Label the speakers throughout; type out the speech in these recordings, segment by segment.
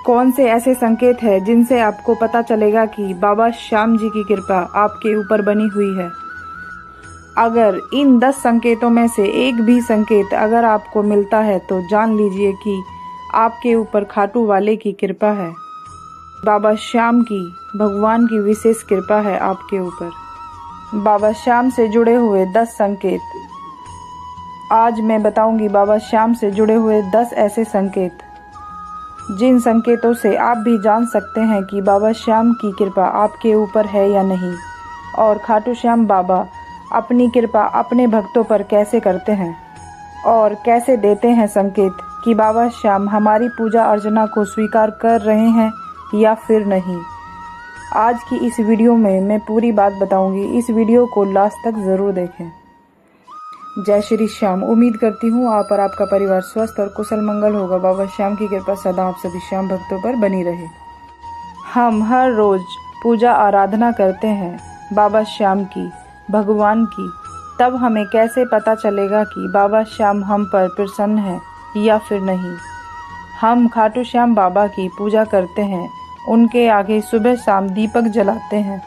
Speaker 1: कौन से ऐसे संकेत हैं जिनसे आपको पता चलेगा कि बाबा श्याम जी की कृपा आपके ऊपर बनी हुई है। अगर इन 10 संकेतों में से एक भी संकेत अगर आपको मिलता है तो जान लीजिए कि आपके ऊपर खाटू वाले की कृपा है। बाबा श्याम की, भगवान की विशेष कृपा है आपके ऊपर। बाबा श्याम से जुड़े हुए 10 संकेत। आज मैं बताऊंगी बाबा श्याम से जुड़े हुए 10 ऐसे संकेत जिन संकेतों से आप भी जान सकते हैं कि बाबा श्याम की कृपा आपके ऊपर है या नहीं, और खाटू श्याम बाबा अपनी कृपा अपने भक्तों पर कैसे करते हैं और कैसे देते हैं संकेत कि बाबा श्याम हमारी पूजा अर्चना को स्वीकार कर रहे हैं या फिर नहीं। आज की इस वीडियो में मैं पूरी बात बताऊंगी, इस वीडियो को लास्ट तक ज़रूर देखें। जय श्री श्याम। उम्मीद करती हूँ आप और आपका परिवार स्वस्थ और कुशल मंगल होगा। बाबा श्याम की कृपा सदा आप सभी श्याम भक्तों पर बनी रहे। हम हर रोज पूजा आराधना करते हैं बाबा श्याम की, भगवान की, तब हमें कैसे पता चलेगा कि बाबा श्याम हम पर प्रसन्न है या फिर नहीं। हम खाटू श्याम बाबा की पूजा करते हैं, उनके आगे सुबह शाम दीपक जलाते हैं,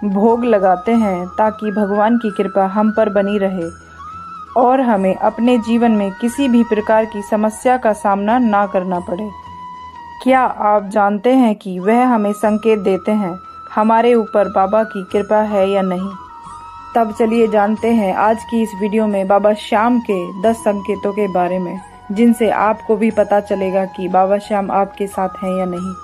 Speaker 1: भोग लगाते हैं ताकि भगवान की कृपा हम पर बनी रहे और हमें अपने जीवन में किसी भी प्रकार की समस्या का सामना ना करना पड़े। क्या आप जानते हैं कि वह हमें संकेत देते हैं हमारे ऊपर बाबा की कृपा है या नहीं? तब चलिए जानते हैं आज की इस वीडियो में बाबा श्याम के 10 संकेतों के बारे में, जिनसे आपको भी पता चलेगा कि बाबा श्याम आपके साथ हैं या नहीं,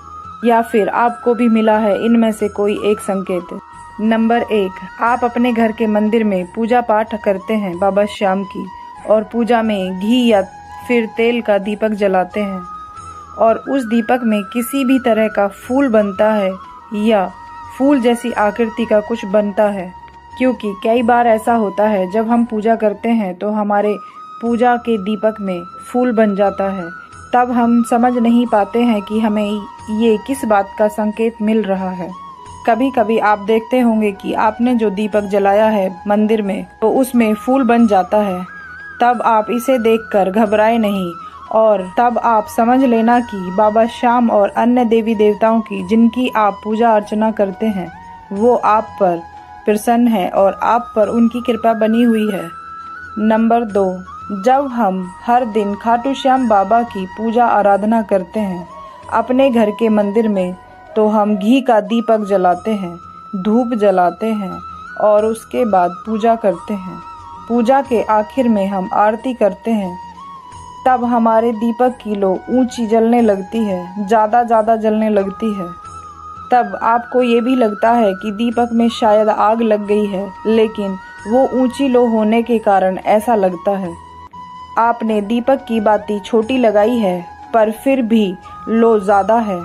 Speaker 1: या फिर आपको भी मिला है इनमें से कोई एक संकेत। नंबर 1, आप अपने घर के मंदिर में पूजा पाठ करते हैं बाबा श्याम की, और पूजा में घी या फिर तेल का दीपक जलाते हैं और उस दीपक में किसी भी तरह का फूल बनता है या फूल जैसी आकृति का कुछ बनता है। क्योंकि कई बार ऐसा होता है जब हम पूजा करते हैं तो हमारे पूजा के दीपक में फूल बन जाता है, तब हम समझ नहीं पाते हैं कि हमें ये किस बात का संकेत मिल रहा है। कभी कभी आप देखते होंगे कि आपने जो दीपक जलाया है मंदिर में तो उसमें फूल बन जाता है, तब आप इसे देखकर घबराए नहीं और तब आप समझ लेना कि बाबा श्याम और अन्य देवी देवताओं की जिनकी आप पूजा अर्चना करते हैं वो आप पर प्रसन्न है और आप पर उनकी कृपा बनी हुई है। नंबर 2, जब हम हर दिन खाटू श्याम बाबा की पूजा आराधना करते हैं अपने घर के मंदिर में, तो हम घी का दीपक जलाते हैं, धूप जलाते हैं और उसके बाद पूजा करते हैं। पूजा के आखिर में हम आरती करते हैं, तब हमारे दीपक की लो ऊंची जलने लगती है, ज़्यादा जलने लगती है। तब आपको ये भी लगता है कि दीपक में शायद आग लग गई है, लेकिन वो ऊंची लो होने के कारण ऐसा लगता है। आपने दीपक की बाती छोटी लगाई है पर फिर भी लो ज़्यादा है,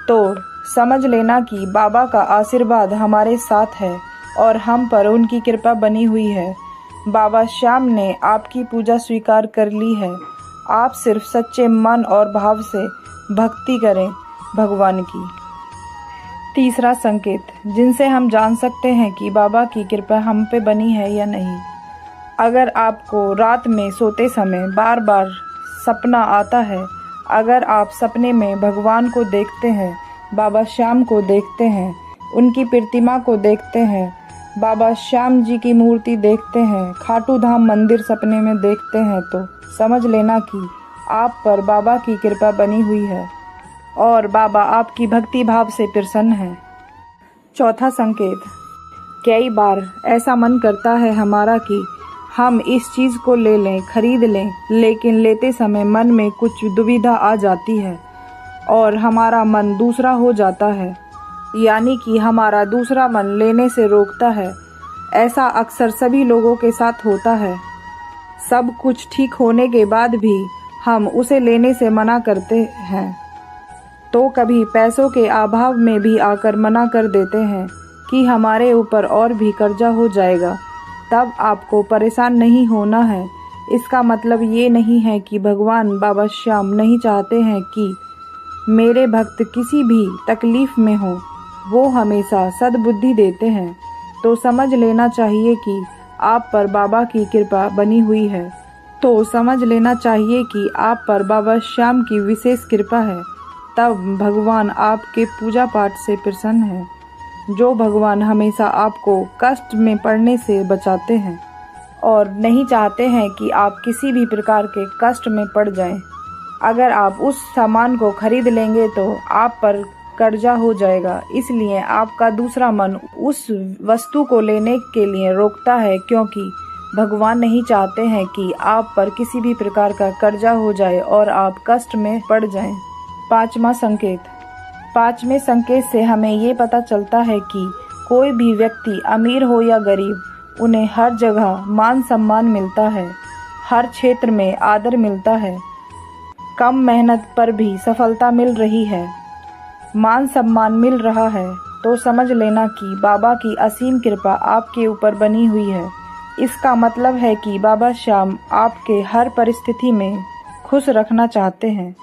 Speaker 1: तो समझ लेना कि बाबा का आशीर्वाद हमारे साथ है और हम पर उनकी कृपा बनी हुई है। बाबा श्याम ने आपकी पूजा स्वीकार कर ली है। आप सिर्फ सच्चे मन और भाव से भक्ति करें भगवान की। तीसरा संकेत जिनसे हम जान सकते हैं कि बाबा की कृपा हम पे बनी है या नहीं। अगर आपको रात में सोते समय बार बार सपना आता है, अगर आप सपने में भगवान को देखते हैं, बाबा श्याम को देखते हैं, उनकी प्रतिमा को देखते हैं, बाबा श्याम जी की मूर्ति देखते हैं, खाटू धाम मंदिर सपने में देखते हैं, तो समझ लेना कि आप पर बाबा की कृपा बनी हुई है और बाबा आपकी भक्ति भाव से प्रसन्न है। चौथा संकेत, कई बार ऐसा मन करता है हमारा कि हम इस चीज़ को ले लें, खरीद लें, लेकिन लेते समय मन में कुछ दुविधा आ जाती है और हमारा मन दूसरा हो जाता है, यानी कि हमारा दूसरा मन लेने से रोकता है। ऐसा अक्सर सभी लोगों के साथ होता है। सब कुछ ठीक होने के बाद भी हम उसे लेने से मना करते हैं, तो कभी पैसों के अभाव में भी आकर मना कर देते हैं कि हमारे ऊपर और भी कर्जा हो जाएगा। तब आपको परेशान नहीं होना है। इसका मतलब ये नहीं है कि भगवान बाबा श्याम नहीं चाहते हैं कि मेरे भक्त किसी भी तकलीफ में हो। वो हमेशा सद्बुद्धि देते हैं। तो समझ लेना चाहिए कि आप पर बाबा की कृपा बनी हुई है। तो समझ लेना चाहिए कि आप पर बाबा श्याम की विशेष कृपा है तब भगवान आपके पूजा पाठ से प्रसन्न है। जो भगवान हमेशा आपको कष्ट में पड़ने से बचाते हैं और नहीं चाहते हैं कि आप किसी भी प्रकार के कष्ट में पड़ जाएं। अगर आप उस सामान को खरीद लेंगे तो आप पर कर्जा हो जाएगा, इसलिए आपका दूसरा मन उस वस्तु को लेने के लिए रोकता है, क्योंकि भगवान नहीं चाहते हैं कि आप पर किसी भी प्रकार का कर्जा हो जाए और आप कष्ट में पड़ जाएं। पांचवा संकेत। पांचवें संकेत से हमें ये पता चलता है कि कोई भी व्यक्ति अमीर हो या गरीब, उन्हें हर जगह मान सम्मान मिलता है, हर क्षेत्र में आदर मिलता है, कम मेहनत पर भी सफलता मिल रही है, मान सम्मान मिल रहा है, तो समझ लेना कि बाबा की असीम कृपा आपके ऊपर बनी हुई है। इसका मतलब है कि बाबा श्याम आपके हर परिस्थिति में खुश रखना चाहते हैं।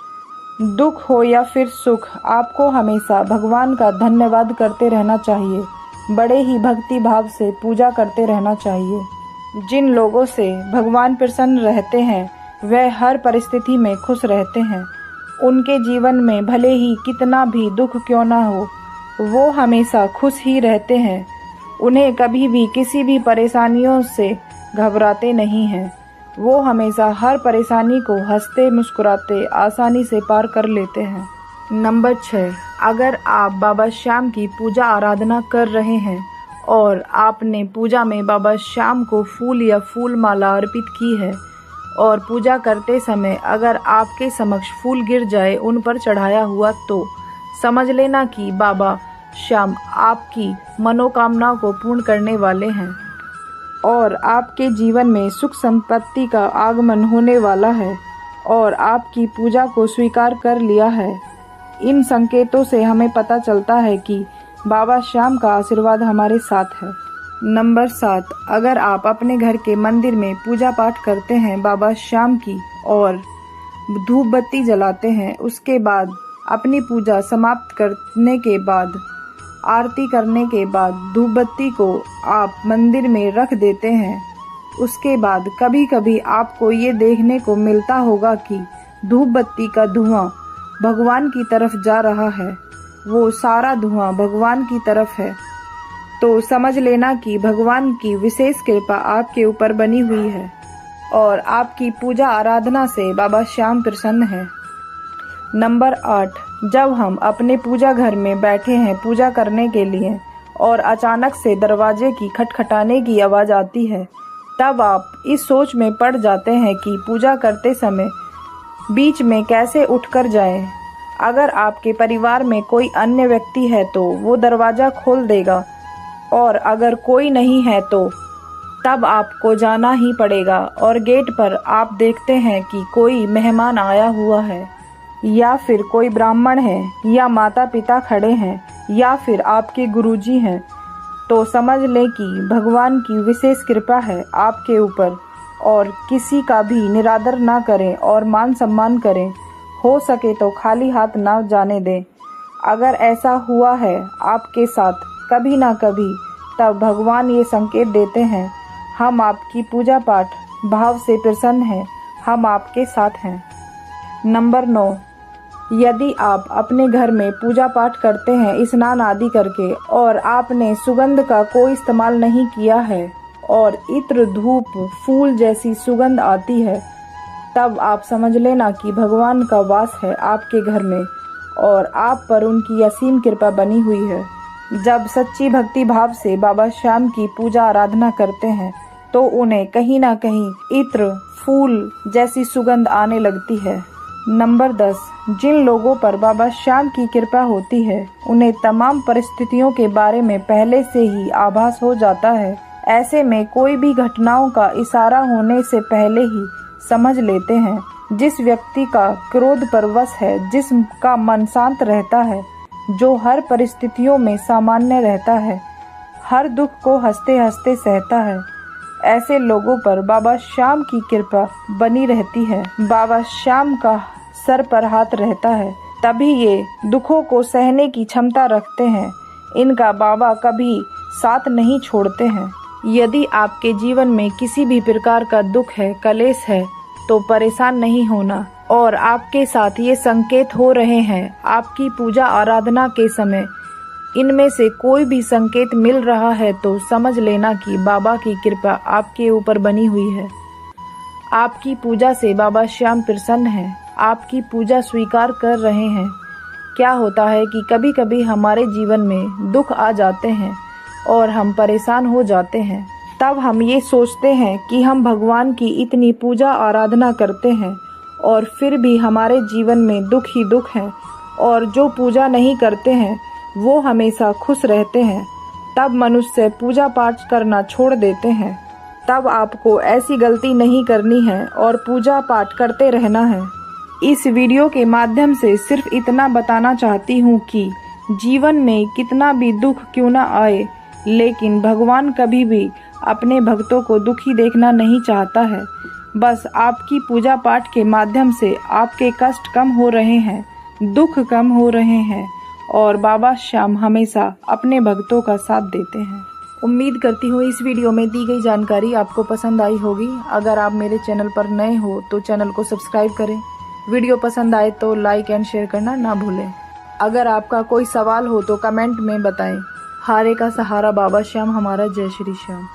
Speaker 1: दुख हो या फिर सुख, आपको हमेशा भगवान का धन्यवाद करते रहना चाहिए, बड़े ही भक्ति भाव से पूजा करते रहना चाहिए। जिन लोगों से भगवान प्रसन्न रहते हैं वह हर परिस्थिति में खुश रहते हैं। उनके जीवन में भले ही कितना भी दुख क्यों ना हो, वो हमेशा खुश ही रहते हैं। उन्हें कभी भी किसी भी परेशानियों से घबराते नहीं हैं। वो हमेशा हर परेशानी को हंसते मुस्कुराते आसानी से पार कर लेते हैं। नंबर 6, अगर आप बाबा श्याम की पूजा आराधना कर रहे हैं और आपने पूजा में बाबा श्याम को फूल या फूल माला अर्पित की है और पूजा करते समय अगर आपके समक्ष फूल गिर जाए उन पर चढ़ाया हुआ, तो समझ लेना कि बाबा श्याम आपकी मनोकामना को पूर्ण करने वाले हैं और आपके जीवन में सुख संपत्ति का आगमन होने वाला है और आपकी पूजा को स्वीकार कर लिया है। इन संकेतों से हमें पता चलता है कि बाबा श्याम का आशीर्वाद हमारे साथ है। नंबर 7, अगर आप अपने घर के मंदिर में पूजा पाठ करते हैं बाबा श्याम की और धूप बत्ती जलाते हैं, उसके बाद अपनी पूजा समाप्त करने के बाद, आरती करने के बाद धूप बत्ती को आप मंदिर में रख देते हैं, उसके बाद कभी कभी आपको ये देखने को मिलता होगा कि धूप बत्ती का धुआं भगवान की तरफ जा रहा है, वो सारा धुआं भगवान की तरफ है, तो समझ लेना कि भगवान की विशेष कृपा आपके ऊपर बनी हुई है और आपकी पूजा आराधना से बाबा श्याम प्रसन्न है। नंबर 8, जब हम अपने पूजा घर में बैठे हैं पूजा करने के लिए और अचानक से दरवाजे की खटखटाने की आवाज़ आती है, तब आप इस सोच में पड़ जाते हैं कि पूजा करते समय बीच में कैसे उठकर जाएं। अगर आपके परिवार में कोई अन्य व्यक्ति है तो वो दरवाज़ा खोल देगा और अगर कोई नहीं है तो तब आपको जाना ही पड़ेगा और गेट पर आप देखते हैं कि कोई मेहमान आया हुआ है या फिर कोई ब्राह्मण है या माता पिता खड़े हैं या फिर आपके गुरुजी हैं, तो समझ लें कि भगवान की विशेष कृपा है आपके ऊपर और किसी का भी निरादर ना करें और मान सम्मान करें। हो सके तो खाली हाथ ना जाने दें। अगर ऐसा हुआ है आपके साथ कभी ना कभी, तब भगवान ये संकेत देते हैं, हम आपकी पूजा पाठ भाव से प्रसन्न हैं, हम आपके साथ हैं। नंबर 9, यदि आप अपने घर में पूजा पाठ करते हैं स्नान आदि करके और आपने सुगंध का कोई इस्तेमाल नहीं किया है और इत्र धूप फूल जैसी सुगंध आती है, तब आप समझ लेना कि भगवान का वास है आपके घर में और आप पर उनकी असीम कृपा बनी हुई है। जब सच्ची भक्ति भाव से बाबा श्याम की पूजा आराधना करते हैं तो उन्हें कहीं ना कहीं इत्र फूल जैसी सुगंध आने लगती है। नंबर 10, जिन लोगों पर बाबा श्याम की कृपा होती है उन्हें तमाम परिस्थितियों के बारे में पहले से ही आभास हो जाता है। ऐसे में कोई भी घटनाओं का इशारा होने से पहले ही समझ लेते हैं। जिस व्यक्ति का क्रोध पर वश है, जिसका मन शांत रहता है, जो हर परिस्थितियों में सामान्य रहता है, हर दुख को हंसते हंसते सहता है, ऐसे लोगों पर बाबा श्याम की कृपा बनी रहती है। बाबा श्याम का सर पर हाथ रहता है, तभी ये दुखों को सहने की क्षमता रखते हैं। इनका बाबा कभी साथ नहीं छोड़ते हैं। यदि आपके जीवन में किसी भी प्रकार का दुख है, कलेश है, तो परेशान नहीं होना और आपके साथ ये संकेत हो रहे हैं। आपकी पूजा आराधना के समय इनमें से कोई भी संकेत मिल रहा है तो समझ लेना कि बाबा की कृपा आपके ऊपर बनी हुई है। आपकी पूजा से बाबा श्याम प्रसन्न हैं, आपकी पूजा स्वीकार कर रहे हैं। क्या होता है कि कभी कभी हमारे जीवन में दुख आ जाते हैं और हम परेशान हो जाते हैं। तब हम ये सोचते हैं कि हम भगवान की इतनी पूजा आराधना करते हैं और फिर भी हमारे जीवन में दुख ही दुख है, और जो पूजा नहीं करते हैं वो हमेशा खुश रहते हैं। तब मनुष्य पूजा पाठ करना छोड़ देते हैं। तब आपको ऐसी गलती नहीं करनी है और पूजा पाठ करते रहना है। इस वीडियो के माध्यम से सिर्फ इतना बताना चाहती हूँ कि जीवन में कितना भी दुख क्यों ना आए, लेकिन भगवान कभी भी अपने भक्तों को दुखी देखना नहीं चाहता है। बस आपकी पूजा पाठ के माध्यम से आपके कष्ट कम हो रहे हैं, दुख कम हो रहे हैं, और बाबा श्याम हमेशा अपने भक्तों का साथ देते हैं। उम्मीद करती हूँ इस वीडियो में दी गई जानकारी आपको पसंद आई होगी। अगर आप मेरे चैनल पर नए हो तो चैनल को सब्सक्राइब करें। वीडियो पसंद आए तो लाइक एंड शेयर करना ना भूलें। अगर आपका कोई सवाल हो तो कमेंट में बताएं। हारे का सहारा बाबा श्याम हमारा। जय श्री श्याम।